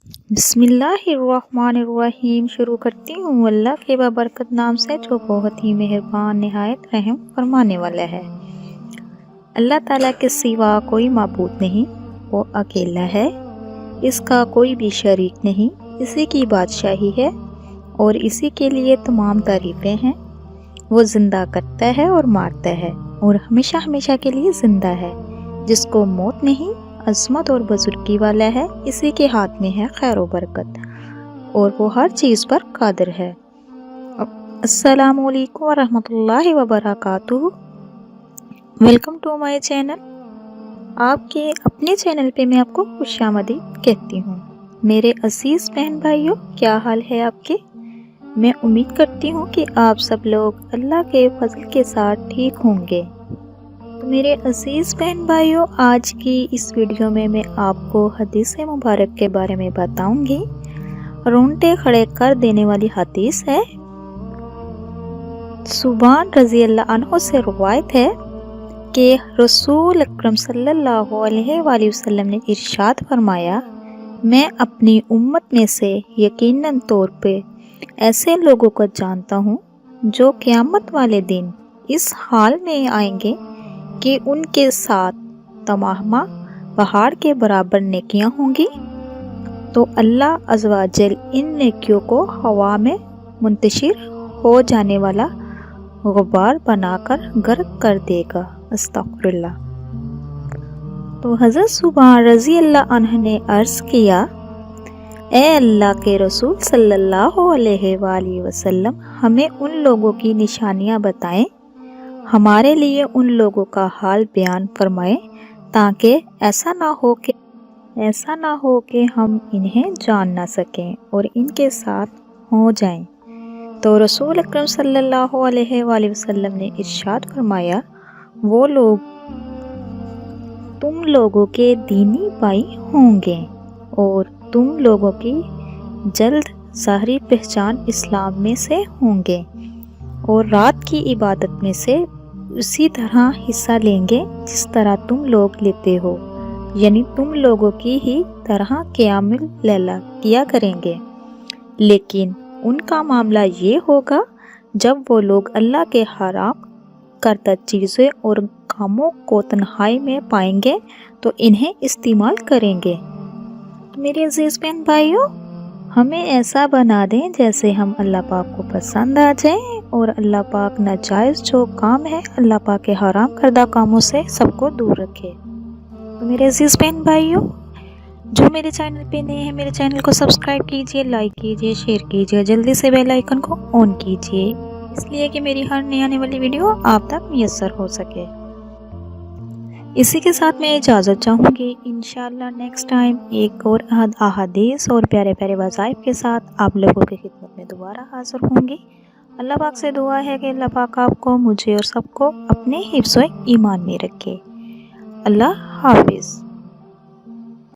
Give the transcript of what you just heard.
بسم اللہ الرحمن الرحیم۔ شروع کرتی ہوں اللہ کے بابرکت نام سے جو بہت ہی مہربان نہایت رحم فرمانے والا ہے۔ اللہ تعالیٰ کے سوا کوئی معبود نہیں، وہ اکیلا ہے، اس کا کوئی بھی شریک نہیں، اسی کی بادشاہی ہے اور اسی کے لیے تمام تعریفیں ہیں۔ وہ زندہ کرتا ہے اور مارتا ہے اور ہمیشہ ہمیشہ کے لیے زندہ ہے، جس کو موت نہیں، عظمت اور بزرگی والا ہے، اسی کے ہاتھ میں ہے خیر و برکت اور وہ ہر چیز پر قادر ہے۔ السلام علیکم ورحمۃ اللہ وبرکاتہ۔ Welcome to my channel. آپ کے اپنے چینل پہ میں آپ کو خوش آمدید کہتی ہوں۔ میرے عزیز بہن بھائیوں، کیا حال ہے آپ کے؟ میں امید کرتی ہوں کہ آپ سب لوگ اللہ کے فضل کے ساتھ ٹھیک ہوں گے۔ میرے عزیز بہن بھائیوں، آج کی اس ویڈیو میں آپ کو حدیث مبارک کے بارے میں بتاؤں گی۔ رونگٹے کھڑے کر دینے والی حدیث ہے۔ ثوبان رضی اللہ عنہ سے روایت ہے کہ رسول اکرم صلی اللہ علیہ وآلہ وسلم نے ارشاد فرمایا، میں اپنی امت میں سے یقیناً طور پہ ایسے لوگوں کو جانتا ہوں جو قیامت والے دن اس حال میں آئیں گے کہ ان کے ساتھ تمام پہاڑ کے برابر نیکیاں ہوں گی، تو اللہ عز و جل ان نیکیوں کو ہوا میں منتشر ہو جانے والا غبار بنا کر غرق کر دے گا۔ استغفر اللہ۔ تو حضرت ثوبان رضی اللہ عنہ نے عرض کیا، اے اللہ کے رسول صلی اللہ علیہ وآلہ وسلم، ہمیں ان لوگوں کی نشانیاں بتائیں، ہمارے لیے ان لوگوں کا حال بیان فرمائیں، تاکہ ایسا نہ ہو کہ ہم انہیں جان نہ سکیں اور ان کے ساتھ ہو جائیں۔ تو رسول اکرم صلی اللہ علیہ وآلہ وسلم نے ارشاد فرمایا، وہ لوگ تم لوگوں کے دینی بھائی ہوں گے اور تم لوگوں کی جلد ظاہری پہچان اسلام میں سے ہوں گے اور رات کی عبادت میں سے اسی طرح حصہ لیں گے جس طرح تم لوگ لیتے ہو، یعنی تم لوگوں کی ہی طرح قیام اللیل کیا کریں گے، لیکن ان کا معاملہ یہ ہوگا جب وہ لوگ اللہ کے حرام کردہ چیزیں اور کاموں کو تنہائی میں پائیں گے تو انہیں استعمال کریں گے۔ میرے عزیز بہن بھائیوں، ہمیں ایسا بنا دیں جیسے ہم اللہ پاک کو پسند آ جائیں اور اللہ پاک ناجائز جو کام ہے اللہ پاک کے حرام کردہ کاموں سے سب کو دور رکھے۔ تو میرے عزیز بہن بھائیوں، جو میرے چینل پہ نئے ہیں میرے چینل کو سبسکرائب کیجئے، لائک کیجئے، شیئر کیجئے، جلدی سے بیل آئیکن کو آن کیجئے، اس لیے کہ میری ہر نئی آنے والی ویڈیو آپ تک میسر ہو سکے۔ اسی کے ساتھ میں اجازت چاہوں گی، انشاءاللہ نیکسٹ ٹائم ایک اور احادیث اور پیارے پیارے وظائف کے ساتھ آپ لوگوں کی خدمت میں دوبارہ حاضر ہوں گی۔ اللہ پاک سے دعا ہے کہ اللہ پاک آپ کو، مجھے اور سب کو اپنے حفظ و ایمان میں رکھے۔ اللہ حافظ۔